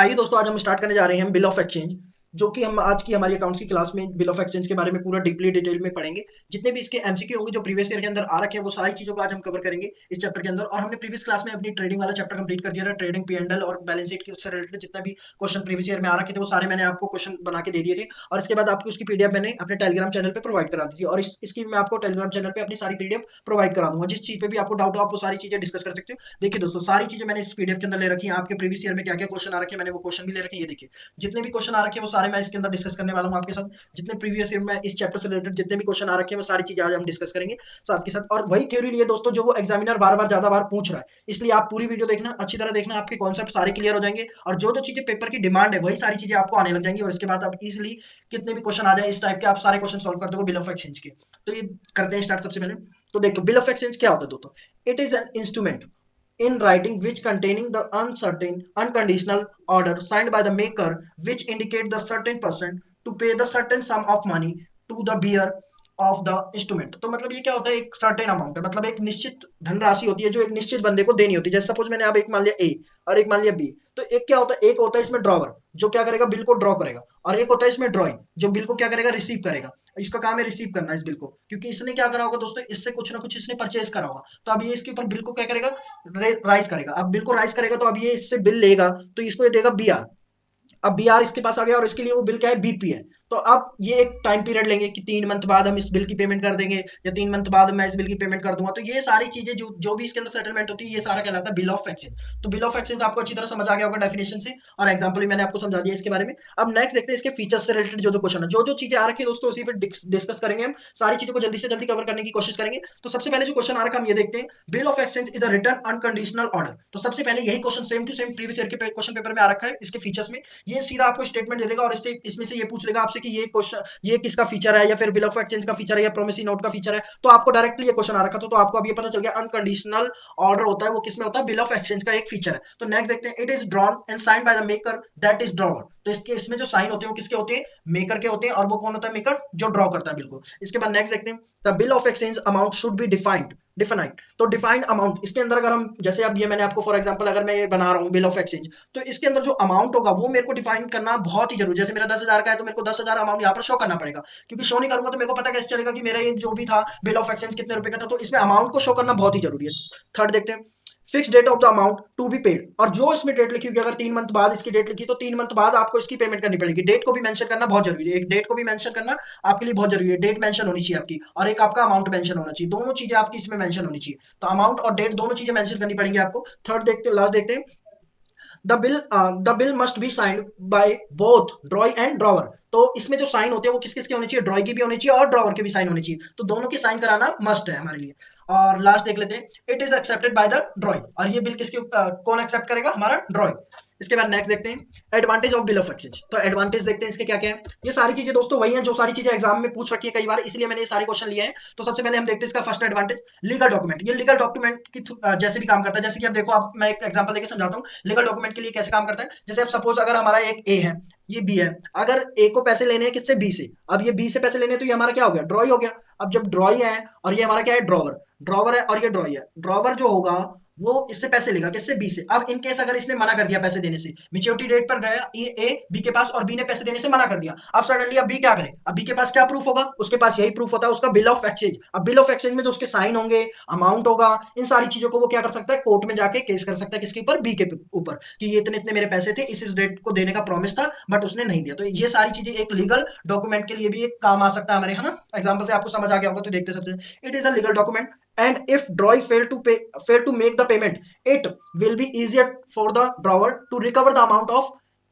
आइए दोस्तों, आज हम स्टार्ट करने जा रहे हैं बिल ऑफ एक्सचेंज, जो कि हम आज की हमारी अकाउंट्स की क्लास में बिल ऑफ एक्सचेंज के बारे में पूरा डीपली डिटेल में पढ़ेंगे। जितने भी इसके एमसीक्यू होंगे जो प्रीवियस ईयर के अंदर आ रखे हैं, वो सारी चीजों को आज हम कवर करेंगे इस चैप्टर के अंदर। और हमने प्रीवियस क्लास में अपनी ट्रेडिंग वाला चैप्टर कंप्लीट कर दिया था। ट्रेडिंग पी&एल और बैलेंस शीट से रिलेटेड जितने भी क्वेश्चन प्रीवियस ईयर में आ रखे थे, वो सारे मैंने आपको क्वेश्चन बना के दे दिए थे। और इसके बाद आपको उसकी पीडीएफ मैंने अपने टेलीग्राम चैनल पे प्रोवाइड करा दी थी। और इसकी मैं आपको टेलीग्राम चैनल पे अपनी सारी पीडीएफ प्रोवाइड करा दूंगा। जिस चीज पे भी आपको डाउट हो, आप वो सारी चीजें डिस्कस कर सकते हो। देखिए दोस्तों, सारी चीजें मैंने इस पीडीएफ के अंदर ले रखी है। आपके प्रीवियस ईयर में क्या क्या क्वेश्चन आ रखे हैं, मैंने वो क्वेश्चन भी ले रखे हैं। ये देखिए, जितने भी क्वेश्चन आ रखे हैं वो सारे मैं इसके अंदर डिस्कस करने वाला हूँ आपके साथ। जितने प्रीवियस ईयर में इस चैप्टर से रिलेटेड जितने भी क्वेश्चन आ रखे हैं, वो सारी चीजें आज हम डिस्कस करेंगे साथ के साथ। और वही थ्योरी लिए दोस्तों जो वो एग्जामिनर बार बार ज्यादा बार पूछ रहा है। इसलिए आप पूरी वीडियो देखना, अच्छी तरह देखना, आपके कॉन्सेप्ट सारे क्लियर हो जाएंगे। और जो जो चीजें पेपर की डिमांड है, वही सारी चीजें आपको आने लग जाएंगी। और इसके बाद आप इजिली कितने भी क्वेश्चन आ जाए इस टाइप के, आप सारे क्वेश्चन सॉल्व कर दोगे बिल ऑफ एक्सचेंज के। तो ये करते हैं स्टार्ट। सबसे पहले तो देखो, बिल ऑफ एक्सचेंज क्या होता है दोस्तों। It is an instrument in writing which containing the uncertain unconditional order signed by the maker which indicate the certain person to pay the certain sum of money to the bearer of the instrument. तो मतलब ये क्या होता है, एक certain amount है, मतलब एक निश्चित धनराशि होती है जो एक निश्चित बंदे को देनी होती है। जैसे सपोज मैंने अब एक मान लिया ए और एक मान लिया बी। तो एक क्या होता है, एक होता है इसमें ड्रॉवर जो क्या करेगा, बिल को ड्रॉ करेगा। और एक होता है इसमें ड्रॉइंग जो बिल को क्या करेगा, रिसीव करेगा। इसका काम है रिसीव करना इस बिल को, क्योंकि इसने क्या करा होगा दोस्तों, इससे कुछ ना कुछ इसने परचेज करा होगा। तो अब ये इसके ऊपर बिल को क्या करेगा, राइज करेगा। अब बिल को राइज करेगा तो अब ये इससे बिल लेगा, तो इसको ये देगा बी आर। अब बी आर इसके पास आ गया और इसके लिए वो बिल क्या है, बीपी है। तो अब ये एक टाइम पीरियड लेंगे कि 3 मंथ बाद हम इस बिल की पेमेंट कर देंगे, या 3 मंथ बाद मैं इस बिल की पेमेंट कर दूंगा। तो ये सारी चीजें जो जो भी इसके अंदर सेटलमेंट होती है, ये सारा कहलाता है बिल ऑफ एक्सचेंज। तो बिल ऑफ एक्सचेंज आपको अच्छी तरह समझ आ गया होगा डेफिनेशन से, और एग्जाम्पल भी मैंने आपको समझा दिया इसके बारे में। अब नेक्स्ट देखते हैं इसके फीचर्स से रिलेटेड जो जो क्वेश्चन है, जो जो चीजें आ रखी है दोस्तों, उसी पर डिस्कस करेंगे। हम सारी चीजों को जल्दी से जल्दी कवर करने की कोशिश करेंगे। तो सबसे पहले जो क्वेश्चन आ रखा है हम ये देखते हैं, bill of exchange is a written unconditional order. तो सबसे पहले यही question same to same previous year के क्वेश्चन पेपर में आ रखा है। इसके फीचर्स में ये सीधा आपको स्टेटमेंट दे देगा, और इससे इसमें से ये पूछ लेगा आपसे कि ये क्वेश्चन ये किसका फीचर है, या फिर बिल ऑफ एक्सचेंज का फीचर है, या प्रोमिसरी नोट का फीचर है। तो आपको डायरेक्टली ये क्वेश्चन आ रखा था, तो आपको अब ये पता चल गया अनकंडीशनल ऑर्डर होता है वो किसमें होता है, बिल ऑफ एक्सचेंज का एक फीचर है। तो नेक्स्ट देखते हैं, it is drawn and signed by the maker that is drawer. तो इसके इसमें जो साइन होते हैं वो किसके होते हैं, मेकर के होते हैं। और वो कौन होता है, मेकर जो ड्रॉ करता है बिल को। इसके बाद नेक्स्ट देखते हैं, the bill of exchange amount should be defined defined. तो डिफाइंड अमाउंट इसके अंदर अगर हम, जैसे अब ये मैंने आपको फॉर एग्जांपल अगर मैं ये बना रहा हूँ बिल ऑफ एक्सचेंज, तो इसके अंदर जो अमाउंट होगा वो मेरे को डिफाइन करना बहुत ही जरूरी है। जैसे मेरा 10,000 का है, तो मेरे को 10,000 अमाउंट यहाँ पर शो करना पड़ेगा, क्योंकि शो नहीं करूंगा तो मेरे को पता कैसे चलेगा कि मेरा ये जो भी था बिल ऑफ एक्सचेंज कितने रुपए का था। तो इसमें अमाउंट को शो करना बहुत ही जरूरी है। थर्ड देखते हैं, fix date of the amount to be paid. और जो इसमें डेट लिखी होगी, अगर 3 मंथ बाद इसकी डेट लिखी, तो 3 मंथ बाद आपको इसकी पेमेंट करनी पड़ेगी। डेट को भी मेंशन करना बहुत जरूरी है, एक डेट को भी मेंशन करना आपके लिए बहुत जरूरी है। डेट मेंशन होनी चाहिए आपकी, और एक आपका अमाउंट मेंशन होना चाहिए। दोनों चीजें आपकी इसमें मेंशन होनी चाहिए। तो अमाउंट और डेट दोनों चीजें मेंशन करनी पड़ेंगी आपको। थर्ड देखते हैं, लास्ट देखते हैं, the bill must be signed by both ड्रॉय and drawer. तो इसमें जो साइन होते हैं वो किस किस के होने चाहिए, ड्रॉय की भी होनी चाहिए और ड्रॉवर के भी साइन होने चाहिए। तो दोनों की साइन कराना मस्ट है हमारे लिए। और लास्ट देख लेते हैं, it is accepted by the ड्रॉय। और ये बिल किसके कौन एक्सेप्ट करेगा, हमारा ड्रॉय। इसके बाद नेक्स्ट देखते हैं, advantage of bill of exchange. तो एडवांटेज देखते हैं इसके क्या क्या है। ये सारी चीजें दोस्तों वही हैं जो सारी चीजें एग्जाम में पूछ रखी है कई बार, इसलिए मैंने ये सारे क्वेश्चन लिए हैं। तो सबसे पहले हम देखते हैं इसका फर्स्ट एडवांटेज, लीगल डॉक्यूमेंट। ये लीगल डॉक्यूमेंट की जैसे भी काम करता है। जैसे कि अब देखो, आप मैं एक एग्जांपल देके समझाता हूँ लीगल डॉक्यूमेंट के लिए कैसे काम करता है। जैसे अब सपोज अगर हमारा एक ए है, ये बी है। अगर ए को पैसे लेने हैं किससे, बी से। अब ये बी से पैसे लेने हैं, तो ये हमारा क्या हो गया, ड्रॉय हो गया। अब जब ड्रॉय है और ये हमारा क्या है, ड्रॉवर। ड्रॉवर है और ये ड्रॉय है। ड्रॉवर जो होगा वो इससे पैसे लेगा किससे, बी से। अब इन केस अगर इसने मना कर दिया पैसे देने से, मेच्योरिटी डेट पर गया ये ए बी के पास, और बी ने पैसे देने से मना कर दिया। अब सडनली अब बी क्या करे, अब बी के पास क्या प्रूफ होगा, उसके पास यही प्रूफ होता है, उसका बिल ऑफ एक्सचेंज। अब बिल ऑफ एक्सचेंज में जो उसके साइन होंगे, अमाउंट होगा, इन सारी चीजों को वो क्या कर सकता है, कोर्ट में जाके केस कर सकता है किसके ऊपर, बी के ऊपर, कि ये इतने इतने मेरे पैसे थे, इस डेट को देने का प्रॉमिस था, बट उसने नहीं दिया। तो ये सारी चीजें एक लीगल डॉक्यूमेंट के लिए भी एक काम आ सकता है हमारे, है ना। एग्जाम्पल से आपको समझ आ गया होगा, तो देखते सबसे, it is a legal document and if draw fail to make the payment, it will be easier for the drawer to recover the amount of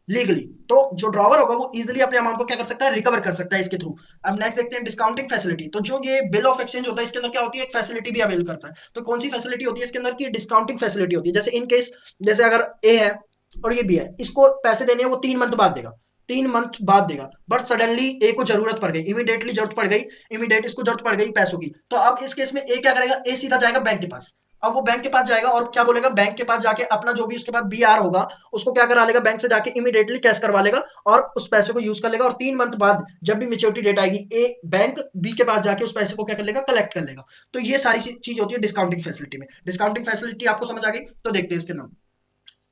legally. तो जो ड्रॉवर होगा वो इजिली अपने अमाउंट को क्या कर सकता है, रिकवर कर सकता है इसके थ्रू। अब नेक्स्ट देखते हैं, डिस्काउंटिंग फैसिलिटी। तो जो ये बिल ऑफ एक्सचेंज होता है, इसके अंदर क्या होती है, एक फैसिलिटी भी अवेल करता है। तो कौन सी फैसिलिटी होती है इसके अंदर की, डिस्काउंटिंग फैसिलिटी होती है। जैसे इन केस, जैसे अगर ए है और ये बी है, इसको पैसे देने हैं वो 3 मंथ बाद देगा, 3 मंथ बाद देगा। बट सडनली ए को जरूरत पड़ गई, इमीडिएटली जरूरत पड़ गई, इमीडिएट इसको जरूरत पड़ गई पैसों की। तो अब इस केस में ए क्या करेगा, ए सीधा जाएगा बैंक के पास। अब वो बैंक के पास जाएगा और क्या बोलेगा, बैंक के पास जाके अपना जो भी उसके पास बी आर होगा, उसको क्या करा लेगा, बैंक से जाके इमीडिएटली कैश करवा लेगा, और उस पैसे को यूज कर लेगा। और 3 मंथ बाद जब भी मेच्योरिटी डेट आएगी, ए बैंक बी के पास जाके उस पैसे को क्या कर लेगा, कलेक्ट कर लेगा। तो ये सारी चीज होती है डिस्काउंटिंग फैसिलिटी में। डिस्काउंटिंग फैसिलिटी आपको समझ आ गई, तो देखते हैं इसके नाम।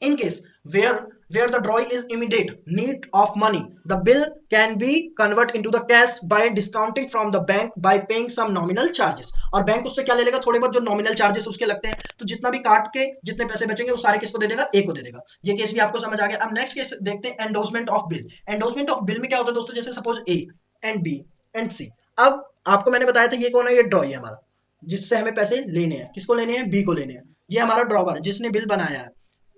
In case where where the drawing is immediate need of money, the bill can be convert into the cash by discounting from the bank by paying some nominal charges। और bank उससे क्या ले लेगा, थोड़े बहुत जो नॉमिनल चार्जेस उसके लगते हैं, तो जितना भी काट के जितने पैसे बचेंगे वो सारे किसको दे देगा, ए को दे देगा। ये केस भी आपको समझ आ गया। अब नेक्स्ट केस देखते हैं, endorsement of bill. Endorsement of bill में क्या होता है दोस्तों, जैसे suppose A and B and C. अब आपको मैंने बताया था ये कौन है, ये ड्रॉ है हमारा, जिससे हमें पैसे लेने हैं। किसको लेने हैं, बी को लेने हैं। ये हमारा ड्रॉवर है जिसने बिल बनाया है।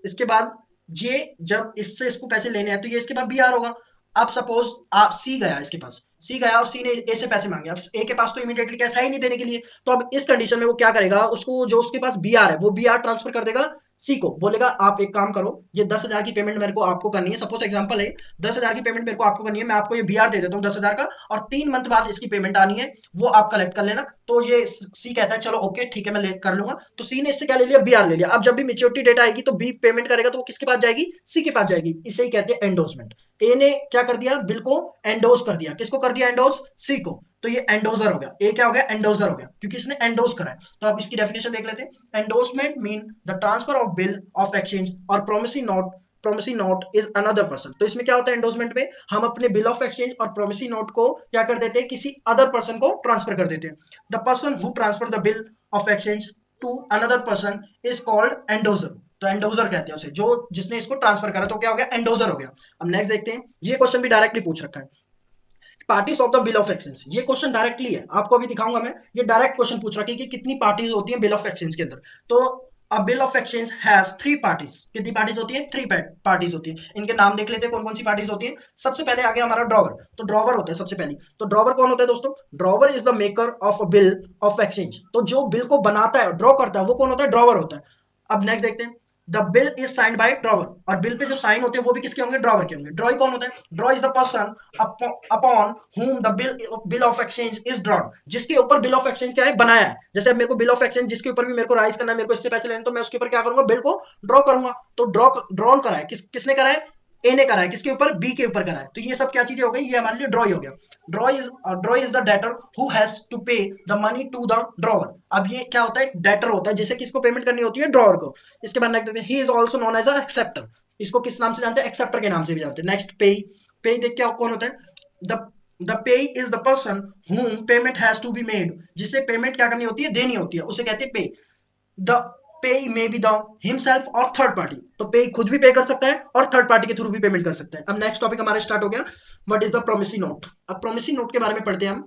इसके बाद ये जब इससे इसको पैसे लेने हैं तो ये इसके बाद बी आर होगा। अब सपोज सी गया इसके पास, सी गया और सी ने ए से पैसे मांगे। अब ए के पास तो इमीडिएटली कैश है ही नहीं देने के लिए, तो अब इस कंडीशन में वो क्या करेगा, उसको जो उसके पास बी आर है वो बी आर ट्रांसफर कर देगा सी को। बोलेगा आप एक काम करो, ये 10,000 की पेमेंट मेरे को आपको करनी है। सपोज एग्जांपल है 10,000 की पेमेंट मेरे को आपको करनी है, मैं आपको ये बी आर दे देता हूँ 10,000 का, और 3 मंथ बाद इसकी पेमेंट आनी है, वो आप कलेक्ट कर लेना। तो ये सी कहता है चलो ओके ठीक है मैं कर लूंगा। तो सी ने इससे क्या ले लिया, बी आर ले लिया। अब जब भी मेच्योरिटी डेट आएगी तो बी पेमेंट करेगा तो वो किसके पास जाएगी, सी के पास जाएगी। इसे ही कहते हैं एंडोर्समेंट। ए ने क्या कर दिया, बिल को एंडोर्स कर दिया। किसको कर दिया एंडोर्स, सी को। तो ये एंडोजर हो गया, ए क्या हो गया, एंडोजर हो गया, क्योंकि इसने एंडोर्स करा है। तो आप इसकी डेफिनेशन देख लेते हैं। Endorsement mean the transfer of bill of exchange और promissory note is another person. तो इसमें क्या होता है एंडोर्समेंट में, हम अपने बिल ऑफ एक्सचेंज और प्रोमिसरी नोट को क्या कर देते हैं, किसी अदर पर्सन को ट्रांसफर कर देते हैं। The person who transfer the bill of exchange to another person is called endorser. तो एंडोजर कहते हैं उसे, जो जिसने इसको ट्रांसफर करा, तो क्या हो गया, एंडोजर हो गया। अब नेक्स्ट देखते हैं, ये क्वेश्चन भी डायरेक्टली पूछ रखा है, parties of the bill of exchange. ये क्वेश्चन डायरेक्टली है, आपको अभी दिखाऊंगा मैं। ये डायरेक्ट क्वेश्चन पूछ रहा है कि कितनी पार्टीज होती हैं बिल ऑफ एक्सचेंज के अंदर। तो अ bill of exchange has 3 parties. कितनी पार्टीज होती है, 3 पार्टीज होती है। इनके नाम देख लेते हैं कौन कौन सी पार्टीज होती है। सबसे पहले आ गया हमारा ड्रॉवर। तो ड्रॉवर होता है सबसे पहली। तो ड्रॉवर कौन होता है दोस्तों, drawer is the maker of a bill of exchange. तो जो बिल को बनाता है, ड्रॉ करता है, वो कौन होता है, ड्रॉवर होता है। अब नेक्स्ट देखते हैं, the bill is signed by drawer. और बिल पे जो साइन होते हैं वो भी किसके होंगे, ड्रॉवर के होंगे। ड्रॉई कौन होता है, draw is the person upon whom the bill of exchange is drawn। जिसके ऊपर बिल ऑफ एक्सचेंज क्या है, बनाया है। जैसे अब मेरे को बिल ऑफ एक्सचेंज जिसके ऊपर भी मेरे को राइज करना है, मेरे को इससे पैसे लेने, तो मैं उसके ऊपर क्या करूंगा, बिल को ड्रॉ करूंगा। तो ड्रॉन करा है, किसने करा है, ए ने करा है। किसके ऊपर, बी के ऊपर करा है। तो ये सब क्या चीजें हो गई, ये हमारे लिए ड्रॉ हो गया। Drawee is the debtor who has to pay the money to the drawer. अब ये क्या होता है, डेटर होता है, जिसे किसको पेमेंट करनी होती है, ड्रॉवर को। इसके बाद next, he is also known as a acceptor. इसको किस नाम से जानते हैं, एक्सेप्टर के नाम से भी जानते हैं। नेक्स्ट, पे। पे देख क्या कौन होता है, the payee is the person whom payment has to be made. जिसे पेमेंट क्या करनी होती है, देनी होती है, उसे कहते हैं पे। The pay may be the himself और थर्ड पार्टी। तो पे खुद भी पे कर सकता है और थर्ड पार्टी के थ्रू भी पेमेंट कर सकता है। अब नेक्स्ट टॉपिक हमारा स्टार्ट हो गया, what is the promissory note. अब प्रोमिसरी नोट के बारे में पढ़ते हैं हम।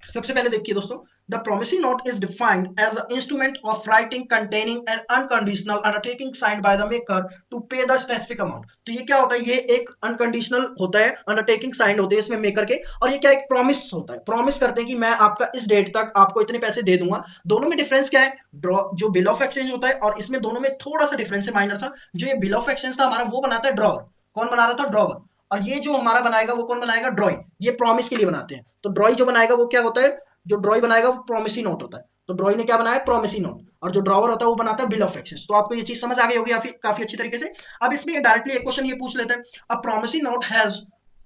सबसे पहले देखिए दोस्तों, the promissory note is defined as a instrument of writing containing an unconditional undertaking signed by the maker to pay the specific amount. तो ये क्या होता है, ये एक अनकंडीशनल होता है, अंडरटेकिंग साइंड होते हैं इसमें मेकर के, और ये क्या एक प्रॉमिस होता है। प्रॉमिस करते हैं कि मैं आपका इस डेट तक आपको इतने पैसे दे दूंगा। दोनों में डिफरेंस क्या है, जो बिल ऑफ एक्सचेंज होता है और इसमें दोनों में थोड़ा सा डिफरेंस है, माइनर सा। जो ये बिल ऑफ एक्सचेंज था हमारा, वो बनाता है ड्रॉवर। कौन बना रहा था, ड्रॉवर। और ये जो हमारा बनाएगा वो कौन बनाएगा, ड्रॉई। ये प्रॉमिस के लिए बनाते हैं। तो ड्रॉई जो बनाएगा वो क्या होता है, जो ड्रॉई बनाएगा वो प्रोमिसरी नोट होता है। तो ड्रॉई ने क्या बनाया, प्रोमिसरी नोट। और जो ड्रॉवर होता है वो बनाता है बिल ऑफ एक्सचेंज। तो आपको ये चीज समझ आ गई होगी काफी अच्छी तरीके से। अब इसमें डायरेक्टली एक क्वेश्चन ये पूछ लेते हैं, अब प्रोमिसरी नोट हैज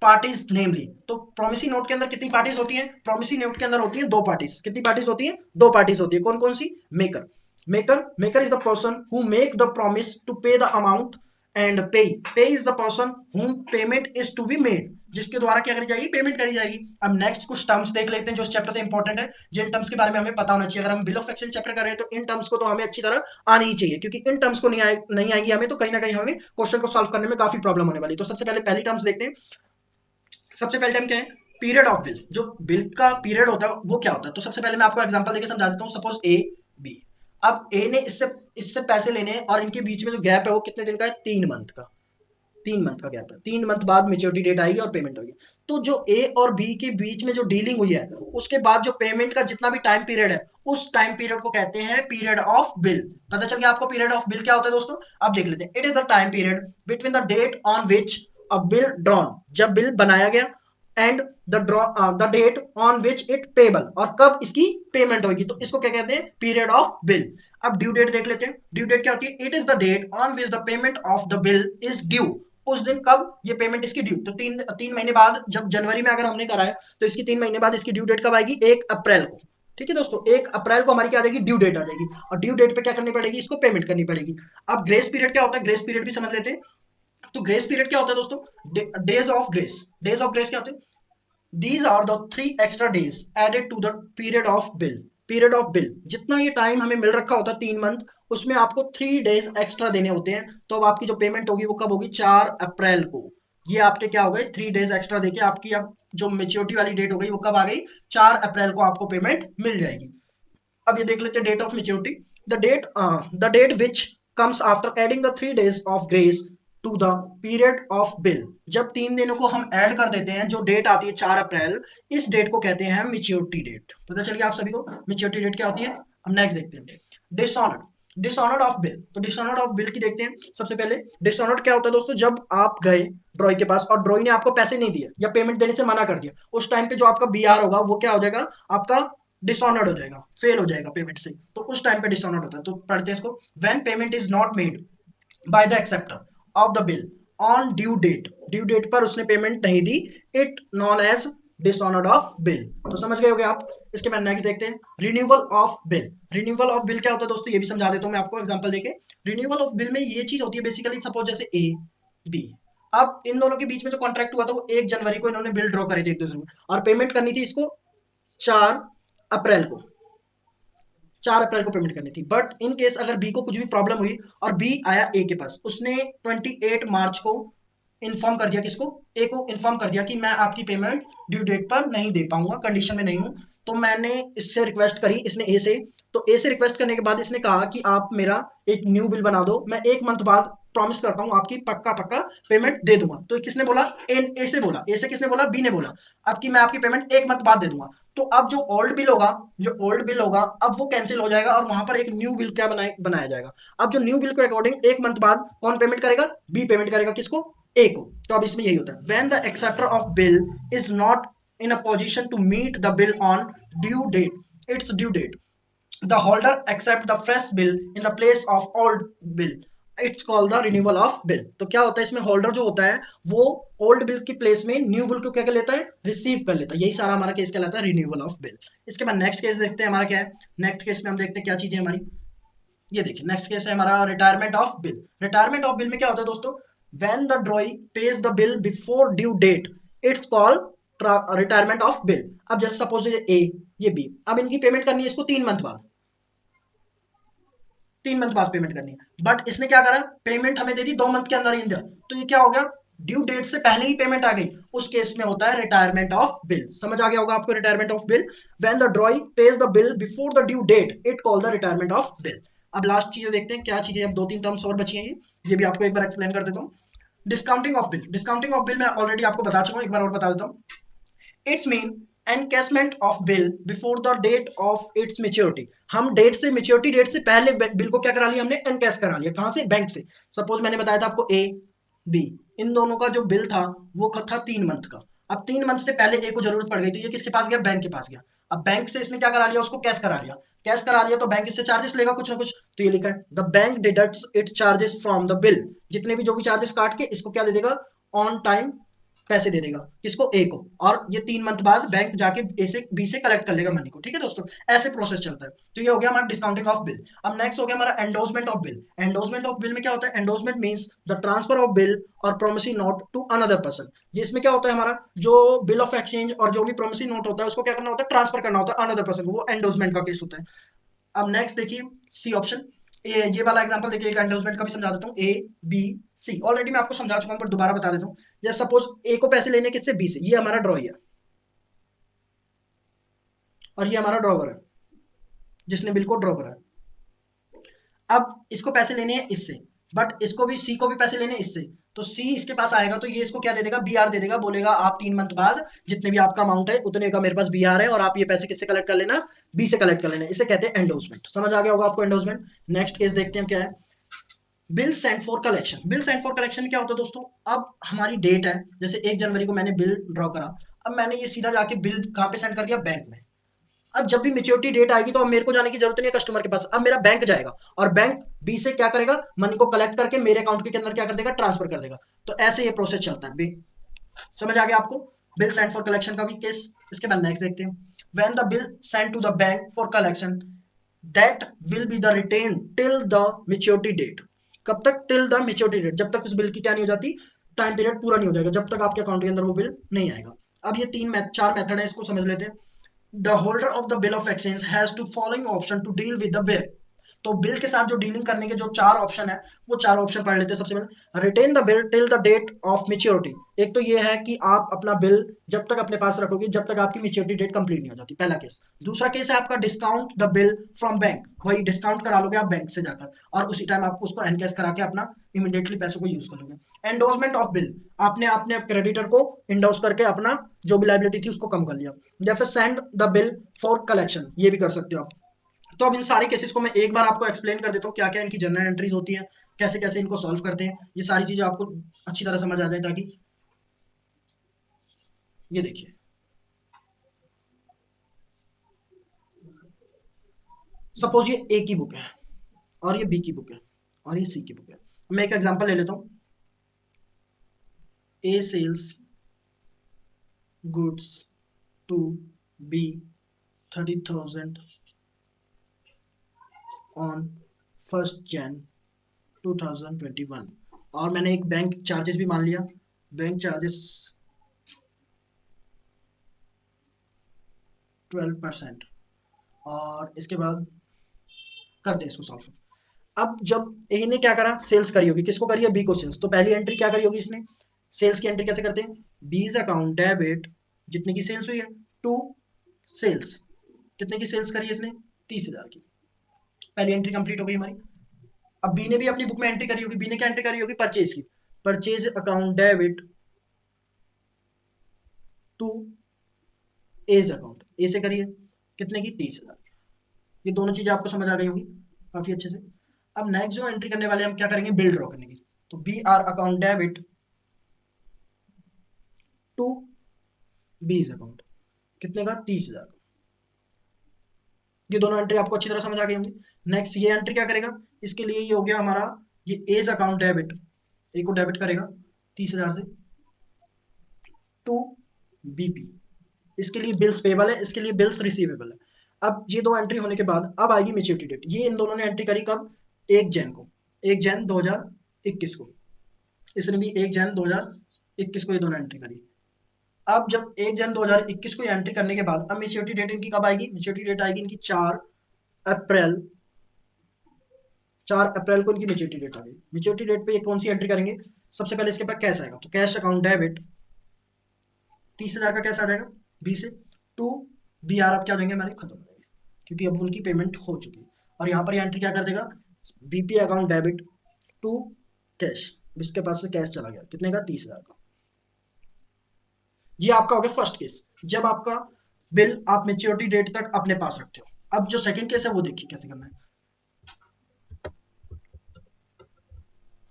पार्टीज नेमली। तो प्रोमिसरी नोट के अंदर कितनी पार्टीज होती हैं, प्रोमिसरी नोट के अंदर होती है 2 पार्टीज। कितनी पार्टीज होती है, 2 पार्टीज होती है। कौन कौन सी, maker is the person who make the promise to pay the amount, and payee is the person whom payment is to be made, जिसके द्वारा क्या करी जाएगी, पेमेंट करी जाएगी। अब नेक्स्ट कुछ टर्म्स देख लेते हैं जो इस चैप्टर से इंपॉर्टेंट है, जिन टर्म्स के बारे में हमें पता होना चाहिए। अगर हम बिल ऑफ एक्सचेंज चैप्टर कर रहे हैं तो इन टर्म्स को तो हमें अच्छी तरह आनी ही चाहिए, क्योंकि इन टर्म्स को नहीं आएगी हमें तो कहीं ना कहीं हमें क्वेश्चन को सॉल्व करने में काफी प्रॉब्लम होने वाली। तो सबसे पहले पहली टर्म्स देखते हैं। सबसे पहले टर्म क्या है, पीरियड ऑफ बिल। जो बिल का पीरियड होता है वो क्या होता है। तो सबसे पहले मैं आपको एग्जांपल देके समझा देता हूँ। सपोज ए बी, अब ए ने इससे पैसे लेने हैं और इनके बीच में जो गैप है वो कितने दिन का है, 3 मंथ का। 3 मंथ का गैप है। 3 मंथ बाद मेच्योरिटी डेट आएगी और पेमेंट होगी। तो जो ए और बी के बीच में जो डीलिंग हुई है, उसके बाद जो पेमेंट का जितना भी टाइम पीरियड है, उस टाइम पीरियड को कहते हैं पीरियड ऑफ बिल। पता चल गया आपको पीरियड ऑफ बिल क्या होता है दोस्तों। अब देख लेते हैं, it is the time period between the date on which a bill drawn, जब बिल बनाया गया, and the date on which it payable, और कब इसकी पेमेंट होगी। तो इसको क्या कहते हैं, पीरियड ऑफ बिल। अब ड्यू डेट देख लेते हैं। ड्यू डेट क्या होती है, it is the date on which the payment of the bill is due. उस दिन कब ये पेमेंट इसकी ड्यू। तो तीन महीने बाद, जब जनवरी में अगर हमने कराया तो इसकी 3 महीने बाद इसकी ड्यू डेट कब आएगी, 1 अप्रैल को। ठीक है दोस्तों, 1 अप्रैल को हमारी क्या आ जाएगी, ड्यू डेट आ जाएगी। और ड्यू डेट पे क्या करनी पड़ेगी, इसको पेमेंट करनी पड़ेगी। अब ग्रेस पीरियड क्या होता है, ग्रेस पीरियड भी समझ लेते हैं। तो ग्रेस पीरियड क्या होता है दोस्तों? Days of grace. Days of grace क्या होते हैं? These are the 3 extra days added to the period of bill. Period of bill, जितना ये टाइम हमें मिल रखा होता है 3 मंथ, उसमें आपको 3 डेज एक्स्ट्रा देने होते हैं। तो अब आपकी जो पेमेंट होगी वो कब होगी? 4 अप्रैल को। ये आपके क्या हो गए? 3 डेज एक्स्ट्रा देके आपकी अब जो मेच्योरिटी वाली डेट हो गई वो कब आ गई? 4 अप्रैल को आपको पेमेंट मिल जाएगी। अब ये देख लेते हैं date of maturity. The date which comes after adding the 3 days of grace to the period of bill. जब 3 दिनों को हम ऐड कर देते हैं, जो डेट आती है 4 अप्रैल, इस डेट को कहते हैं मेच्योरिटी डेट। पता चलिए आप सभी को मेच्योरिटी डेट क्या होती है। अब नेक्स्ट देखते हैं डिसऑनर्ड। Dishonoured of bill. तो डिसऑनर्ड ऑफ बिल की देखते हैं सबसे पहले। डिसऑनर्ड क्या होता है दोस्तों? जब आप गए ड्रॉई के पास और ड्रॉई ने आपको पैसे नहीं दिए या पेमेंट देने से मना कर दिया, उस टाइम पे जो आपका बीआर होगा वो क्या हो जाएगा? आपका डिसऑनर्ड हो जाएगा, फेल हो जाएगा पेमेंट से। तो उस टाइम पे डिसऑनर्ड होता है। तो पढ़ते हैं इसको। When payment is not made by the acceptor of the bill on due date. Due date पर उसने पेमेंट नहीं दी, it known as dishonoured of bill. तो समझ गए होगे आप। इसके बाद नेक्स्ट देखते हैं renewal of bill. Renewal of bill क्या होता है दोस्तों? ये भी समझा देता हूं मैं आपको एग्जांपल देके। रिन्यूअल ऑफ बिल में ये चीज होती है बेसिकली, सपोज जैसे ए बी, अब इन दोनों के बीच में जो कॉन्ट्रैक्ट हुआ था वो 1 जनवरी को इन्होंने बिल ड्रॉ करे थे एक दूसरे में, और पेमेंट करनी थी इसको 4 अप्रैल को। 4 अप्रैल को पेमेंट करनी थी। बट इन केस अगर बी को कुछ भी प्रॉब्लम हुई और बी आया ए के पास, उसने 28 मार्च को इन्फॉर्म कर दिया, किसको? ए को इन्फॉर्म कर दिया कि मैं आपकी पेमेंट ड्यू डेट पर नहीं दे पाऊंगा, कंडीशन में नहीं हूं। तो मैंने इससे रिक्वेस्ट करी, इसने ए से। तो ए से रिक्वेस्ट करने के बाद इसने कहा कि आप मेरा एक न्यू बिल बना दो, मैं 1 मंथ बाद प्रॉमिस करता हूँ आपकी पक्का पक्का पेमेंट दे दूंगा। तो किसने बोला? ए से बोला। ए से किसने बोला? बी ने बोला। अब कि मैं आपकी पेमेंट 1 मंथ बाद दे दूंगा। तो अब जो ओल्ड बिल होगा, अब वो कैंसिल हो जाएगा और वहां पर एक न्यू बिल क्या बनाया जाएगा। अब जो न्यू बिल के अकॉर्डिंग 1 मंथ बाद कौन पेमेंट करेगा? बी पेमेंट करेगा, किसको? ए को। तो अब इसमें यही होता है, when the acceptor of bill is not in a position to meet the bill on due date its due date, the holder accept the fresh bill in the place of old bill, it's called the renewal of bill. तो क्या होता है इसमें? Holder जो होता है वो old bill की प्लेस में न्यू बिल को क्या कर लेता है? रिसीव कर लेता है। यही सारा हमारा केस कहलाता है रिन्यूअल ऑफ बिल। इसके बाद नेक्स्ट केस देखते हैं हमारा क्या है। नेक्स्ट केस में हम देखते हैं क्या चीजें हमारी। ये देखिए नेक्स्ट केस है हमारा retirement of bill. Retirement of bill में क्या होता है दोस्तों? When the drawee pays the bill before due date, it's called retirement of bill. अब जैसे सपोज ए, ये बी, अब इनकी पेमेंट करनी है इसको 3 मंथ बाद। 3 मंथ बाद पेमेंट करनी है। बट इसने क्या करा? पेमेंट हमें दे दी 2 मंथ के अंदर ही अंदर। तो ये क्या हो गया? ड्यू डेट से पहले ही पेमेंट आ गई। उस केस में होता है रिटायरमेंट ऑफ बिल। समझ आ गया होगा आपको retirement of bill. When the drawee pays the bill before the due date, it called the retirement of bill. अब लास्ट चीजें देखते हैं क्या चीजें। अब 2-3 टर्म्स और बची हैं, ये भी आपको एक बार एक्सप्लेन कर देता हूँ। Discounting of bill. Discounting of bill मैं ऑलरेडी आपको बता चुका हूँ, एक बार और बता देता हूँ। It's mean encashment of bill before the date of its maturity. हम डेट से, मेच्योरिटी डेट से पहले बिल को क्या करा लिया? हमने एनकैश करा लिया। कहां से? बैंक से। सपोज मैंने बताया था आपको ए बी, इन दोनों का जो बिल था वो था 3 मंथ का। अब 3 मंथ से पहले ए को जरूरत पड़ गई, तो ये किसके पास गया? बैंक के पास गया। अब बैंक से इसने क्या करा लिया? उसको कैश करा लिया। कैश करा लिया तो बैंक इससे चार्जेस लेगा कुछ ना कुछ। तो ये लिखा है the bank deducts it charges from the bill. जितने भी जो भी चार्जेस काट के इसको क्या दे देगा? ऑन टाइम पैसे दे देगा, किसको? ए को। और ये 3 मंथ बाद बैंक जाके ए से बी से कलेक्ट कर लेगा मनी को। ठीक है दोस्तों, ऐसे प्रोसेस चलता है। तो ये हो गया हमारा डिस्काउंटिंग ऑफ बिल। अब नेक्स्ट हो गया हमारा endorsement of bill. Endorsement of bill में क्या होता है? Endorsement means the transfer of bill और promissory note to another person. ये इसमें क्या होता है? हमारा जो बिल ऑफ एक्सचेंज और जो भी प्रोमिसरी नोट होता है उसको क्या करना होता है? ट्रांसफर करना होता है अनदर पर्सन को। वो एंडोर्समेंट का केस होता है। अब नेक्स्ट देखिए सी ऑप्शन। ये वाला एग्जांपल देखिए, एक एंडोर्समेंट का भी समझा देता हूँ। ए बी सी ऑलरेडी मैं आपको समझा चुका हूँ, पर दोबारा बता देता हूँ। जैसे सपोज ए को पैसे लेने किससे? बी से। ये हमारा ड्रॉई है और ये हमारा ड्रॉवर है जिसने बिल को ड्रॉ करा है। अब इसको पैसे लेने हैं इससे, बट इसको भी, सी को भी पैसे लेने इससे। तो सी इसके पास आएगा तो ये इसको क्या दे देगा? बीआर दे देगा। बोलेगा आप 3 मंथ बाद जितने भी आपका अमाउंट है उतने का मेरे पास बीआर है और आप ये पैसे किससे कलेक्ट कर लेना? बी से कलेक्ट कर लेना। इसे कहते हैं एंडोर्समेंट। समझ आ गया होगा आपको एंडोर्समेंट। नेक्स्ट केस देखते हैं क्या है। Bill send for collection. Bill send for collection क्या होता है दोस्तों? अब हमारी डेट है, जैसे 1 जनवरी को मैंने बिल ड्रॉ करा। अब मैंने ये सीधा जाके बिल कहाँ पे सेंड कर दिया? बैंक में। अब जब भी मेच्योरिटी डेट आएगी तो अब मेरे को जाने की जरूरत नहीं है कस्टमर के पास। अब मेरा बैंक जाएगा और बैंक बी से क्या करेगा? मनी को कलेक्ट करके मेरे अकाउंट के अंदर क्या कर देगा? ट्रांसफर कर देगा। तो ऐसे ये प्रोसेस चलता है। समझ आ गया आपको बिल सेंड फॉर कलेक्शन का भी केस। इसके बाद नेक्स्ट देखते हैं। When the bill send to the bank for collection, that will be the retain till the maturity date. कब तक? टिल द मेच्योरिटी डेट, जब तक उस बिल की क्या नहीं हो जाती, टाइम पीरियड पूरा नहीं हो जाएगा, जब तक आपके अकाउंट के अंदर वो बिल नहीं आएगा। अब ये चार मेथड है, इसको समझ लेते हैं। The holder of the bill of exchange has to following option to deal with the bill. तो बिल के साथ जो डीलिंग करने के जो चार ऑप्शन है, वो चार ऑप्शन पढ़ लेते हैं। सबसे पहले, retain the bill till the date of maturity. एक तो ये है कि आप अपना बिल जब तक अपने पास रखोगे जब तक आपकी मेच्योरिटी डेट कंप्लीट नहीं हो जाती, पहला केस। दूसरा केस है आपका discount the bill from bank, वही डिस्काउंट करा लोगे आप बैंक से जाकर, और उसी टाइम आपको उसको एनकैश करा के अपना इमीडिएटली पैसों को यूज कर लोगे। एंडोर्समेंट ऑफ बिल, आपने अपने क्रेडिटर को इंडोर्स करके अपना जो भी लाइबिलिटी थी उसको कम कर लिया। या फिर send the bill for collection, ये भी कर सकते हो आप। तो अब इन सारे केसेस को मैं एक बार आपको एक्सप्लेन कर देता हूँ, क्या क्या इनकी जनरल एंट्रीज होती है, कैसे कैसे इनको सॉल्व करते हैं, ये सारी चीजें आपको अच्छी तरह समझ आ जाए, ताकि ये देखिए, सपोज ये ए की बुक है और ये बी की बुक है और ये सी की बुक है। मैं एक एग्जांपल ले लेता हूँ। A sells goods to B 30,000 on 1st Jan 2021, और मैंने एक बैंक चार्जेस भी मान लिया, बैंक चार्जेस 12%, और इसके बाद कर दे इसको सॉल्व। अब जब ए ने क्या करा, सेल्स करी होगी, किसको करी है? बी को सेल्स। तो पहली एंट्री क्या करी होगी इसने? सेल्स की एंट्री कैसे करते हैं? बीज अकाउंट डेबिट, जितने की सेल्स हुई है, टू सेल्स, कितने की सेल्स करी है इसने? 30,000 की। पहली एंट्री कंप्लीट हो गई हमारी। अब बी ने भी अपनी बुक में एंट्री करी होगी, बी ने क्या एंट्री करी होगी? परचेज की, purchase account debit to A's account, A से करिए, कितने की? 30,000। ये दोनों चीजें आपको समझ आ गई होंगी काफी अच्छे से। अब नेक्स्ट जो एंट्री करने वाले हम क्या करेंगे? बिल ड्रॉ करने की। तो B R account debit to B's account, कितने का? 30,000। ये दोनों एंट्री आपको अच्छी तरह समझ आ गई होंगी। नेक्स्ट ये एंट्री क्या करेगा? इसके लिए ये हो गया हमारा, ये एज अकाउंट डेबिट, ए को डेबिट करेगा 30,000 से टू बीपी, इसके लिए बिल्स पेबल है, इसके लिए बिल्स रिसीवेबल है। अब ये दो एंट्री होने के बाद अब आएगी मेच्योरिटी डेट। ये इन दोनों ने एंट्री करी कब? 1 जन को, 1 जन 2021 को, इसने भी 1 जन 2021 को ये दोनों एंट्री करी। अब जब 1 जन 2021 को एंट्री करने के बाद अब मेच्योरिटी डेट इनकी कब आएगी? मेच्योरिटी डेट आएगी इनकी 4 अप्रैल, 4 अप्रैल को इनकी मेच्योरिटी डेट आ गई। मेच्योरिटी डेट पे ये कौन सी एंट्री करेंगे? सबसे पहले इसके पास कैश आएगा, तो कैश अकाउंट डेबिट 30,000 का कैश आ जाएगा बी से, टू बी आर। अब क्या देंगे हमारे? खत्म हो जाएंगे, क्योंकि अब उनकी पेमेंट हो चुकी है। और यहाँ पर ये एंट्री क्या कर देगा? BP account debit to cash, इसके पास से कैश चला गया, कितने का? 30,000 का। ये आपका हो गया फर्स्ट केस, जब आपका बिल आप मेच्योरिटी डेट तक अपने पास रखते हो। अब जो सेकंड केस है वो देखिए कैसे करना है।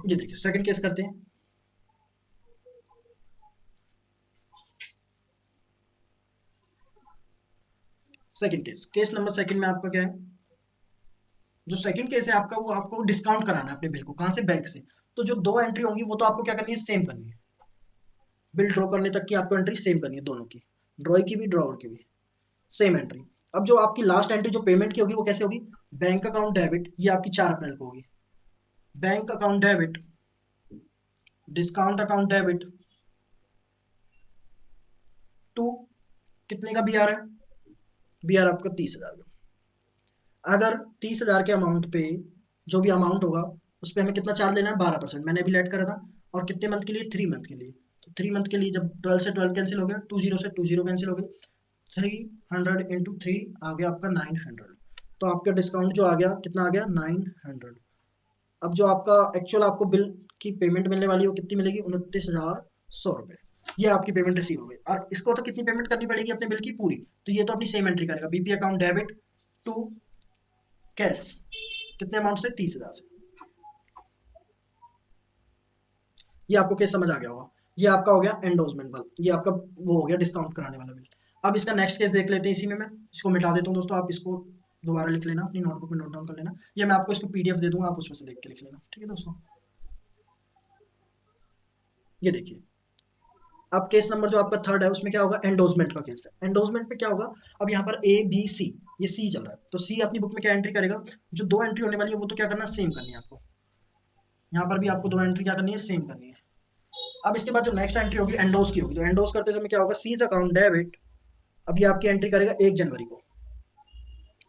ये देखिए सेकंड केस करते हैं। Second case, case number second में आपका क्या है? जो सेकंड केस है आपका, वो आपको डिस्काउंट कराना है अपने बिल को, कहां से? बैंक से। तो जो दो एंट्री होंगी वो तो आपको क्या करनी है? सेम करनी है। बिल ड्रॉ करने तक की आपको एंट्री सेम करनी है, दोनों की, ड्रॉ की भी ड्रॉवर की भी सेम एंट्री। अब जो आपकी लास्ट एंट्री जो पेमेंट की होगी वो कैसे होगी? बैंक अकाउंट डेबिट, ये आपकी 4 अप्रैल को होगी, bank account debit discount account debit to, कितने का बी आर है? बी आर आपका 30,000 का। अगर 30,000 के अमाउंट पे जो भी अमाउंट होगा उस पर हमें कितना चार्ज लेना है? 12%। मैंने अभी लेट करा था। और कितने मंथ के लिए? 3 मंथ के लिए। तो 3 मंथ के लिए जब 12 से 12 कैंसिल हो गया, 20 से 20 कैंसिल हो गए, 300 इंटू 3 आ गया आपका 900। तो आपका डिस्काउंट जो आ गया कितना आ गया? 900। अब जो आपका एक्चुअल आपको बिल की पेमेंट मिलने वाली है वो कितनी मिलेगी? 29,100 रुपये। ये आपकी पेमेंट रिसीव हो गई। और इसको तो कितनी पेमेंट करनी पड़ेगी अपने बिल की? पूरी। तो ये तो अपनी सेम एंट्री करेगा, BP account debit to cash, कितने अमाउंट से? 30,000 से। ये आपको केस समझ आ गया होगा। ये आपका हो गया एंडोर्समेंट वाला, ये आपका वो हो गया डिस्काउंट कराने वाला बिल। अब इसका नेक्स्ट केस देख लेते हैं। इसी में मैं इसको मिटा देता हूँ दोस्तों, आप इसको दोबारा लिख लेना, अपनी नोटबुक में नोट डाउन कर लेना, या मैं आपको इसको पीडीएफ दे दूंगा, आप उसमें से देख के लिख लेना, ठीक है दोस्तों। ये देखिए, अब केस नंबर जो आपका थर्ड है उसमें क्या होगा? एंडोर्समेंट का केस है। एंडोर्समेंट पे क्या होगा? अब यहाँ पर ए बी सी, ये सी चल रहा है, तो सी अपनी बुक में क्या एंट्री करेगा? जो दो एंट्री होने वाली है वो तो क्या करना? सेम करनी है आपको। यहाँ पर भी आपको 2 एंट्री क्या करनी है, सेम करनी है। अब इसके बाद जो नेक्स्ट एंट्री होगी एंडोस की होगी, तो एंडोस करते समय क्या होगा, सीज अकाउंट डेबिट। अब ये आपकी एंट्री करेगा 1 जनवरी को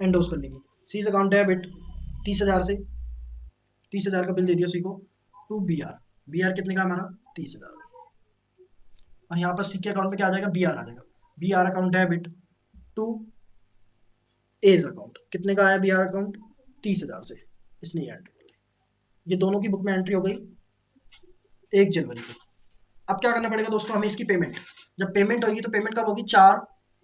एंडोस करने की। सीज अकाउंट डेबिट 30,000 से, 30,000 का बिल दे दिया सी को, to B R. B R कितने का हमारा, 30,000। और यहाँ पर सी के अकाउंट में क्या आ जाएगा, बी आर आ जाएगा। B R account debit to A's account, कितने का आया बी आर अकाउंट, 30,000 से, इसलिए एंट्री। ये दोनों की बुक में एंट्री हो गई 1 जनवरी को। अब क्या करना पड़ेगा दोस्तों, हमें इसकी पेमेंट, जब पेमेंट होगी तो पेमेंट कब होगी, 4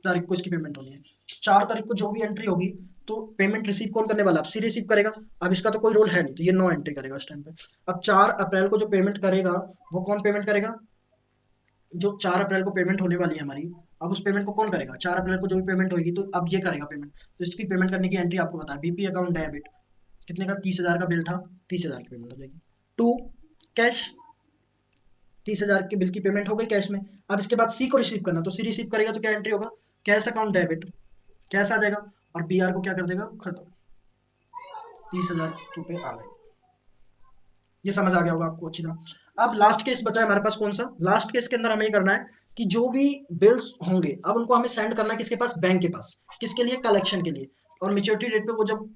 तारीख को इसकी पेमेंट होनी है। 4 तारीख को जो भी एंट्री होगी तो पेमेंट रिसीव कौन करने वाला, अब सी रिसीव करेगा। अब इसका तो कोई रोल है नहीं, तो ये नो एंट्री करेगा उस टाइम पे। अब 4 अप्रैल को जो पेमेंट करेगा वो कौन पेमेंट करेगा, जो 4 अप्रैल को पेमेंट होने वाली है हमारी, अब उस पेमेंट को कौन करेगा, 4 अप्रैल को जो भी पेमेंट होगी तो अब ये करेगा पेमेंट। तो इसकी पेमेंट करने की एंट्री आपको पता है, बीपी अकाउंट डेबिट, कितने का, 30,000 का बिल था, 30,000 की पेमेंट हो जाएगी। टू कैश, 30,000 के बिल की पेमेंट हो गई कैश में। अब इसके बाद सी को रिसीव करना, तो सी रिसीव करेगा तो क्या एंट्री होगा, कैश अकाउंट डेबिट, कैश आ जाएगा। और बी आर को क्या कर देगा, खत्म, 30,000 रुपए आ गए। ये समझ आ गया होगा आपको अच्छी तरह। अब लास्ट केस बचा है हमारे पास, कौन सा, लास्ट केस के अंदर हमें ये करना है कि जो भी बिल्स होंगे अब उनको हमें सेंड करना है किसके पास, बैंक के पास। किसके लिए, कलेक्शन के लिए। और मेच्योरिटी डेट पे वो जब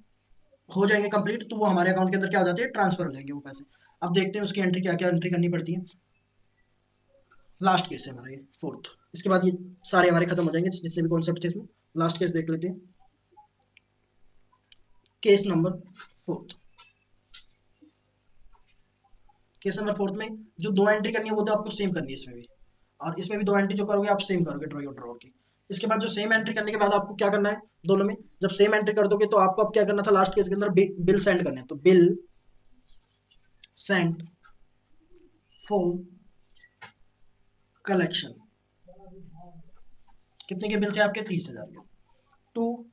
हो जाएंगे कंप्लीट तो वो हमारे अकाउंट के अंदर क्या हो जाते हैं, ट्रांसफर हो जाएंगे वो पैसे। अब देखते हैं उसकी एंट्री क्या क्या एंट्री करनी पड़ती है। लास्ट केस है हमारा ये, फोर्थ। इसके बाद ये सारे हमारे खत्म हो जाएंगे जितने भी कॉन्सेप्ट थे इसमें। लास्ट केस देख लेते हैं, case number fourth. Case number fourth में जो 2 एंट्री करनी है वो तो आपको सेम करनी है इसमें भी, और इसमें भी 2 एंट्री जो करोगे आप सेम करोगे ड्रॉ और ड्रॉ की। इसके बाद जो सेम एंट्री करने के बाद आपको क्या करना है दोनों में, जब सेम एंट्री कर दोगे तो आपको अब क्या करना था, लास्ट केस के अंदर बिल सेंड करने हैं, तो बिल सेंड फॉर कलेक्शन। कितने के बिल थे आपके, 30,000 के, टू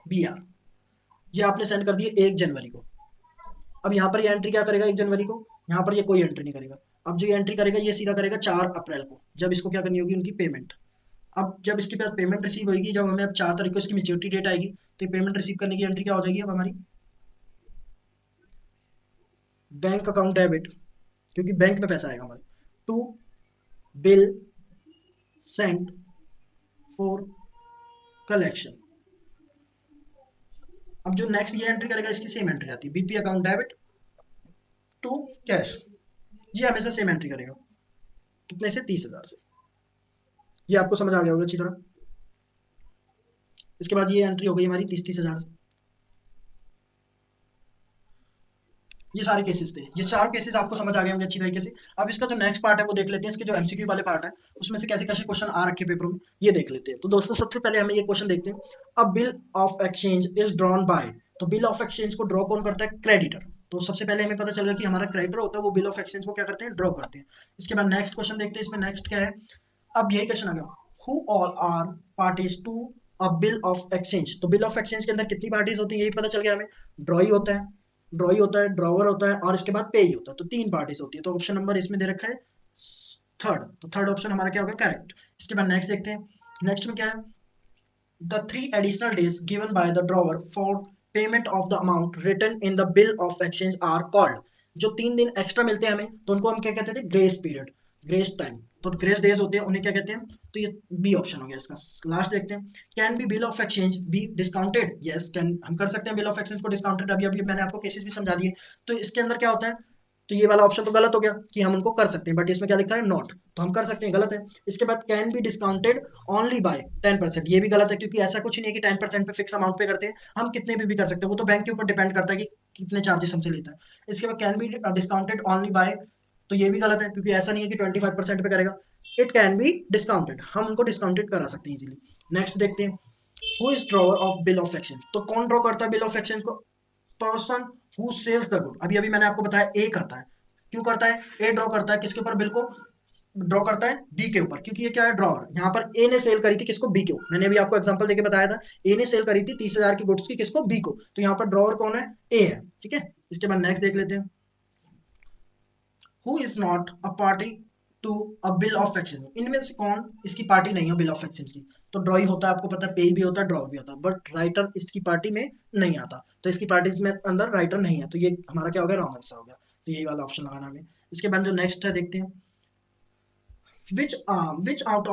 बी आर। ये आपने सेंड कर दिए 1 जनवरी को। अब यहाँ पर ये एंट्री क्या करेगा 1 जनवरी को, यहाँ पर ये कोई एंट्री नहीं करेगा। अब जो ये एंट्री करेगा ये सीधा करेगा 4 अप्रैल को, जब इसको क्या करनी होगी, उनकी पेमेंट। अब जब इसके पास पेमेंट रिसीव होगी, जब हमें अब 4 तारीख को इसकी मेच्योरिटी डेट आएगी, तो ये पेमेंट रिसीव करने की एंट्री क्या हो जाएगी अब हमारी, बैंक अकाउंट डेबिट, क्योंकि बैंक में पैसा आएगा हमारे, to bill sent for collection. अब जो नेक्स्ट ये एंट्री करेगा इसकी सेम एंट्री आती है, BP account debit to cash. ये हमेशा सेम एंट्री करेगा, कितने से, 30,000 से। ये आपको समझ आ गया होगा अच्छी तरह। इसके बाद ये एंट्री हो गई हमारी 30,000 से। ये सारे केसेस थे, ये 4 केसेस आपको समझ आ गए होंगे अच्छी तरीके से। अब इसका जो नेक्स्ट पार्ट है वो देख लेते हैं, इसके जो एमसीक्यू वाले पार्ट है उसमें से कैसे कैसे क्वेश्चन आ रखे पेपर में, ये देख लेते हैं। तो दोस्तों सबसे पहले हमें ये क्वेश्चन देखते हैं, अ bill of exchange is drawn by. तो बिल ऑफ एक्सचेंज को ड्रॉ कौन करता है, क्रेडिटर। तो सबसे पहले हमें पता चल गया कि हमारा क्रेडिटर होता है वो बिल ऑफ एक्सचेंज को क्या करते हैं, ड्रॉ करते हैं। इसके बाद नेक्स्ट क्वेश्चन देखते हैं, इसमें नेक्स्ट क्या है। अब यही क्वेश्चन आ गया, who all are parties to a bill of exchange. तो बिल ऑफ एक्सचेंज के अंदर कितनी पार्टीज होती है यही पता चल गया हमें, ड्रॉई होता है, ड्रॉई होता है, ड्रॉवर होता है, और इसके बाद पे ही होता है। तो 3 पार्टीज होती है। तो ऑप्शन नंबर इसमें दे रखा है थर्ड, तो थर्ड ऑप्शन हमारा क्या होगा, करेक्ट। इसके बाद नेक्स्ट देखते हैं, नेक्स्ट में क्या है, the 3 additional days given by the drawer for payment of the amount written in the bill of exchange are called। जो 3 दिन एक्स्ट्रा मिलते हैं हमें तो उनको हम क्या कहते थे, ग्रेस पीरियड, ग्रेस टाइम। तो ग्रेस डेज होते हैं उन्हें क्या कहते हैं, तो ये बी ऑप्शन हो गया इसका। लास्ट देखते हैं, can be bill of exchange be discounted, yes can, हम कर सकते हैं बिल ऑफ एक्सचेंज को डिस्काउंटेड। अभी अभी मैंने आपको केसेस भी समझा दिए। तो इसके अंदर क्या होता है, तो ये वाला ऑप्शन तो गलत हो गया कि हम उनको कर सकते हैं, बट इसमें क्या लिखा है, नॉट, तो हम कर सकते हैं, गलत है। इसके बाद can be discounted only by 10%, ये भी गलत है क्योंकि ऐसा कुछ नहीं है कि 10% पे फिक्स अमाउंट पे करते हैं, हम कितने भी कर सकते हैं, वो तो बैंक के ऊपर डिपेंड करता है कि कितने चार्जेस हमसे लेता है। इसके बाद can be discounted only by, तो ये भी गलत है क्योंकि ऐसा नहीं है कि 25% पे करेगा। इट कैन बी डिस्काउंटेड, हम उनको डिस्काउंटेड करा सकते हैं इजीली। नेक्स्ट देखते हैं, who is drawer of bill of exchange. तो कौन ड्रॉ करता है बिल ऑफ एक्सचेंज को, person who sells the good. अभी अभी मैंने आपको बताया ए करता है, क्यों करता है, ए ड्रॉ करता है किसके ऊपर, बिल को ड्रॉ करता है बी के ऊपर, क्योंकि ये क्या है, ड्रॉवर। यहाँ पर ए ने सेल करी थी किसको, बी को, मैंने अभी आपको एग्जांपल देके बताया था, ए ने सेल करी थी 30,000 की गुड्स की किसको, बी को, तो यहाँ पर ड्रॉवर कौन है, ए है, ठीक है। इसके बाद नेक्स्ट देख लेते हैं, who is not a party to a bill of exchange. इनमें से कौन इसकी पार्टी नहीं है बिल ऑफ एक्सचेंज की। तो ड्रॉई होता है, आपको पता है, पे भी होता है, ड्रॉ भी होता है, बट राइटर इसकी पार्टी में नहीं आता, तो इसकी पार्टी में अंदर राइटर नहीं है, तो ये हमारा क्या हो गया, रॉन्ग आंसर हो गया। तो यही वाला ऑप्शन लगाना हमें। इसके बाद जो नेक्स्ट है देखते हैं, which out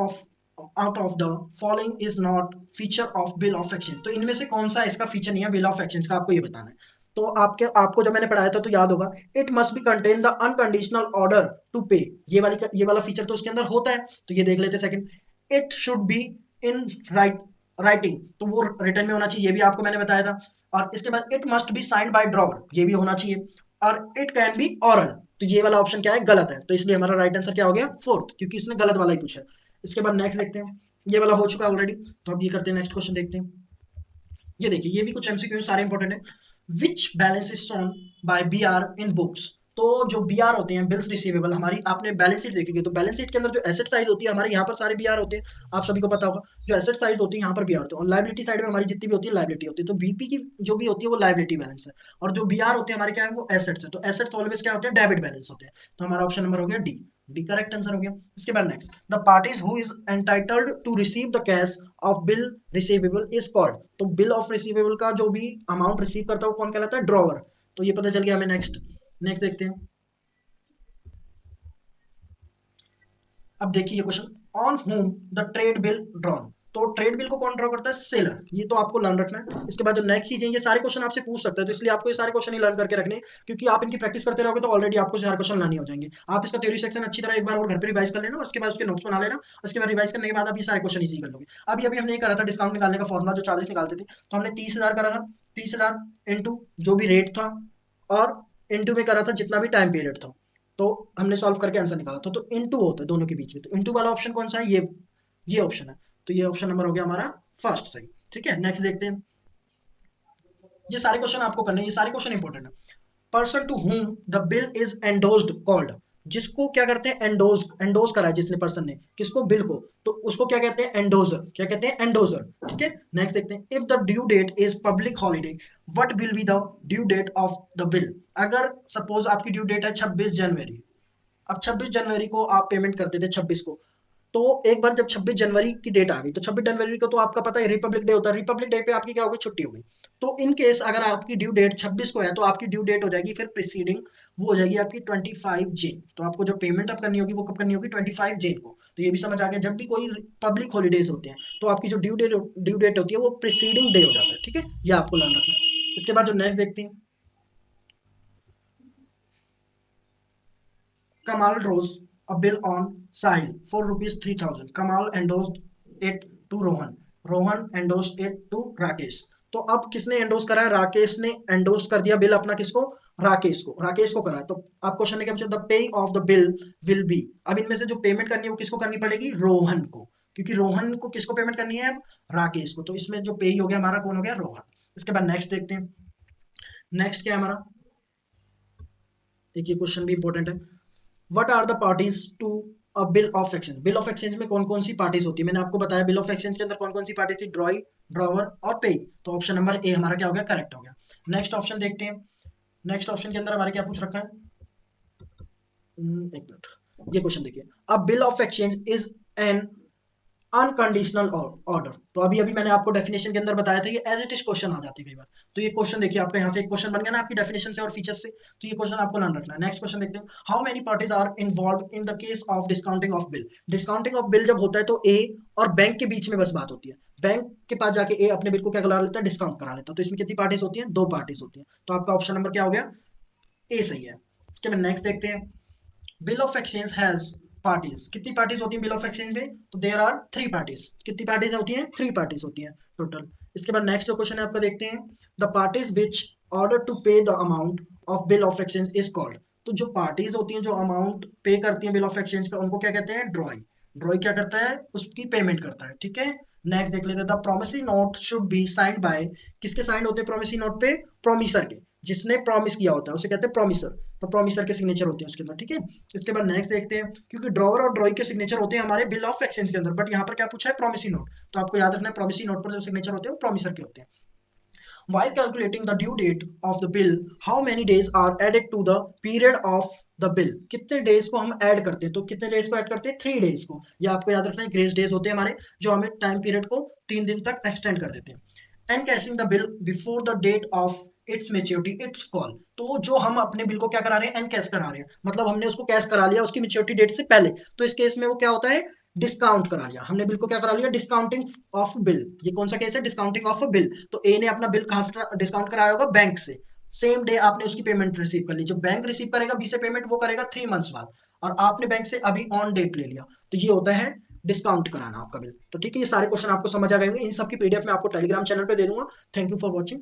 of the following is not feature of bill of exchange। तो इनमें से कौन सा इसका फीचर नहीं है बिल ऑफ एक्सचेंज का, आपको ये बताना है। तो आपको जब मैंने पढ़ाया था तो याद होगा, it must be contain the unconditional order to pay, ये वाला फीचर तो उसके अंदर होता है। तो ये देख लेते हैं second, it should be in writing, तो वो रिटर्न में होना चाहिए, ये भी आपको मैंने बताया था। और इसके बाद it must be signed by drawer, ये भी होना चाहिए। और इट कैन बी ऑरल, तो ये वाला ऑप्शन क्या है, गलत है। तो इसलिए हमारा राइट आंसर क्या हो गया, फोर्थ, क्योंकि इसने गलत वाला ही पूछा है। इसके बाद नेक्स्ट देखते हैं, ये वाला हो चुका ऑलरेडी, तो अब ये करते हैं नेक्स्ट क्वेश्चन देखते हैं। ये देखिए, ये भी कुछ एमसीक्यू सारे इंपॉर्टेंट है। Which balance is shown by BR in books. तो जो बीआर होते हैं, बिल्स रिसीवेबल, हमारी आपने बैलेंस शीट देखी, तो बैलेंस शीट के अंदर जो एसेट साइड होती है हमारे, यहाँ पर सारे बीआर होते हैं, आप सभी को पता होगा। जो एसेट साइड होती है यहाँ पर बीआर होते हैं, और लाइबिलिटी साइड में हमारी जितनी भी होती है लाइबिलिटी होती है। तो बीपी की जो भी होती है वो लाइबिलिटी बैलेंस है, और जो बीआर होते हैं हमारे क्या है, वो एसेट्स है। तो एसेट्स ऑलवेज क्या होते हैं, डेबिट बैलेंस होते हैं। तो हमारा ऑप्शन नंबर हो गया डी, डी करेक्ट आंसर हो गया। इसके बाद next, the parties who is entitled to receive the cash of bill receivable is called. तो बिल ऑफ रिसीवेबल का जो भी अमाउंट रिसीव करता है वो कौन कहलाता है, ड्रॉवर। तो ये पता चल गया हमें। नेक्स्ट नेक्स्ट देखते हैं। अब देखिए ये question, on home the trade bill drawn. तो ट्रेड बिल को कौन ड्रॉ करता है, सेलर। ये तो आपको लर्न रखना है। इसके बाद जो नेक्स्ट चीजें, ये सारे क्वेश्चन आपसे पूछ सकते हैं, तो इसलिए आपको ये सारे क्वेश्चन ही लर्न करके रखने हैं, क्योंकि आप इनकी प्रैक्टिस करते रहोगे तो ऑलरेडी आपको सारे क्वेश्चन लर्न ही हो जाएंगे। आप इसका थ्योरी सेक्शन अच्छी तरह एक बार और घर पर रिवाइज कर लेना, उसके बाद उसके नोट्स बना लेना, उसके बाद रिवाइज करने के बाद आप ये सारे क्वेश्चन इजी कर लोगे। अभी अभी हमने ये करा था डिस्काउंट निकालने का फॉर्मुला, जो चार्जेस निकालते थे, तो हमने 30,000 करा था। 30,000 इंटू जो भी रेट था, और इंटू में करा था जितना भी टाइम पीरियड था। तो हमने सॉल्व करके आंसर निकाला था। तो इनटू होता है दोनों के बीच में, तो इनटू वाला ऑप्शन कौन सा है, ये ऑप्शन है। तो ये ऑप्शन नंबर हो गया हमारा फर्स्ट सही। ठीक है, नेक्स्ट देखते हैं। ये सारे क्वेश्चन आपको करने हैं, ये सारे क्वेश्चन इंपॉर्टेंट है। Person to whom the bill is endorsed called. जिसको क्या करते हैं, एंडोज, एंडोज करा है जिसने, पर्सन ने, किसको, बिल को, तो उसको क्या कहते हैं, एंडोजर। क्या कहते हैं, एंडोजर। ठीक है, नेक्स्ट देखते हैं। If the due date is public holiday, what will be the due date of the bill. अगर सपोज आपकी ड्यू डेट है 26 जनवरी, अब 26 जनवरी को आप पेमेंट करते थे 26 को, तो एक बार जब 26 जनवरी की डेट आ गई, तो 26 जनवरी को तो आपका पता है रिपब्लिक डे होता है, रिपब्लिक डे पे आपकी क्या हो गई, छुट्टी हो गई। तो इन केस अगर आपकी ड्यू डेट 26 को है, तो आपकी ड्यू डेट हो जाएगी फिर प्रीसीडिंग, वो हो जाएगी आपकी 25 जैन। तो आपको जो पेमेंट अब करनी होगी वो कब करनी होगी, 25 जैन को। तो ये भी समझ आ गया, जब भी कोई पब्लिक हॉलीडेज होते हैं तो आपकी जो ड्यू डेट होती है वो प्रीसीडिंग डे हो जाता है। ठीक है, ये आपको लर्न रखना है। इसके बाद जो नेक्स्ट देखते हैं, Kamal draws a bill on Sahil for rupees 3,000. Kamal endorsed it to Rohan. Rohan endorsed it to Rakesh. तो अब किसने एंडोर्स करा है, राकेश ने एंडोर्स कर दिया बिल अपना, किसको, राकेश को करा है। तो आप क्वेश्चन ने क्या पूछा, the pay of the bill will be. अब इनमें से जो पेमेंट करनी है वो किसको करनी पड़ेगी, रोहन को, क्योंकि रोहन को किसको पेमेंट करनी है, अब राकेश को। तो इसमें जो पे हो गया हमारा, कौन हो गया, रोहन। इसके बाद नेक्स्ट देखते हैं। नेक्स्ट क्या है हमारा, एक ये क्वेश्चन भी इंपॉर्टेंट है। What are the parties to a bill of exchange. Bill of exchange में कौन कौन सी पार्टीज होती है, मैंने आपको बताया बिल ऑफ एक्सचेंज के अंदर कौन कौन सी पार्टीज थी, ड्रॉई, ड्रॉवर और पे। तो ऑप्शन नंबर ए हमारा क्या हो गया, करेक्ट हो गया। नेक्स्ट ऑप्शन देखते हैं। नेक्स्ट ऑप्शन के अंदर हमारे क्या पूछ रखा है, एक मिनट, ये क्वेश्चन देखिए। अ bill of exchange is an unconditional order. तो अभी अभी मैंने आपको डेफिनेशन के अंदर बताया था, ये एज इट इज क्वेश्चन आ जाती है कई बार। तो ये क्वेश्चन देखिए, आपका यहाँ से एक क्वेश्चन बन गया ना आपकी डेफिनेशन से और फीचर्स से, तो ये क्वेश्चन आपको ध्यान रखना है। नेक्स्ट क्वेश्चन देखते हैं, how many parties are involve in the case of discounting of bill. Discounting of bill जब होता है तो ए और बैंक के बीच में बस बात होती है। बैंक के पास जाके ए अपने बिल को क्या करा लेता है, डिस्काउंट करा लेता है। तो इसमें कितनी पार्टीज होती हैं, 2 पार्टीज होती हैं। तो आपका ऑप्शन नंबर क्या हो गया, ए सही है। इसके बाद नेक्स्ट देखते हैं, bill of exchange has parties. कितनी पार्टीज होती हैं बिल ऑफ एक्सचेंज में, तो देयर आर 3 पार्टीज। कितनी पार्टीज होती हैं, 3 पार्टीज होती हैं टोटल। इसके बाद नेक्स्ट जो क्वेश्चन है आपका देखते हैं, the parties which order to pay the amount of bill of exchange is called. तो जो पार्टीज होती हैं जो अमाउंट पे करती हैं बिल ऑफ एक्सचेंज का, उनको क्या कहते हैं, ड्रॉई। ड्रॉई क्या करता है, उसकी पेमेंट करता है। ठीक है, नेक्स्ट देख लेते हैं, the promissory note should be signed by. किसके साइन होते हैं प्रोमिसरी नोट पे, प्रोमिसर के, जिसने प्रॉमिस किया होता है उसे कहते हैं प्रोमिसर। तो प्रोमिसर के सिग्नेचर होते हैं उसके अंदर। ठीक है, इसके बाद नेक्स्ट देखते हैं, क्योंकि ड्रॉवर और ड्रॉई के सिग्नेचर होते हैं हमारे बिल ऑफ एक्सचेंज के अंदर, बट यहाँ पर क्या पूछा है, प्रोमिसरी नोट। तो आपको याद रखना है प्रोमिसरी नोट पर जो सिग्नेचर होते हैं वो प्रोमिसर के होते हैं। While calculating the due date of the bill, how many days are added to the period of the bill? कितने डेज को हम ऐड करते हैं, तो कितने डेज को ऐड करते हैं, 3 डेज को। ये आपको याद रखना है, ग्रेस डेज होते हैं हमारे, जो हमें टाइम पीरियड को 3 दिन तक एक्सटेंड कर देते हैं। Encashing the bill before the date of its maturity, its call. तो जो हम अपने बिल को क्या करा रहे हैं, एनकैश करा रहे हैं, मतलब हमने उसको कैश करा लिया उसकी मैच्योरिटी डेट से पहले। तो इस केस में वो क्या होता है, डिस्काउंट करा लिया हमने, बिल को क्या करा लिया, डिस्काउंटिंग ऑफ बिल। ये कौन सा केस है, डिस्काउंटिंग ऑफ बिल। तो ए ने अपना बिल कहां से डिस्काउंट कराया होगा, बैंक से। सेम डे आपने उसकी पेमेंट रिसीव कर ली, जब बैंक रिसीव करेगा बी से पेमेंट, वो करेगा 3 मंथ्स बाद, और आपने बैंक से अभी ऑन डेट ले लिया, तो ये होता है डिस्काउंट कराना आपका बिल। तो ठीक है, ये सारे क्वेश्चन आपको समझ आ गए होंगे, इन सब की पीडीएफ मैं आपको टेलीग्राम चैनल पे दे दूंगा। Thank you for watching.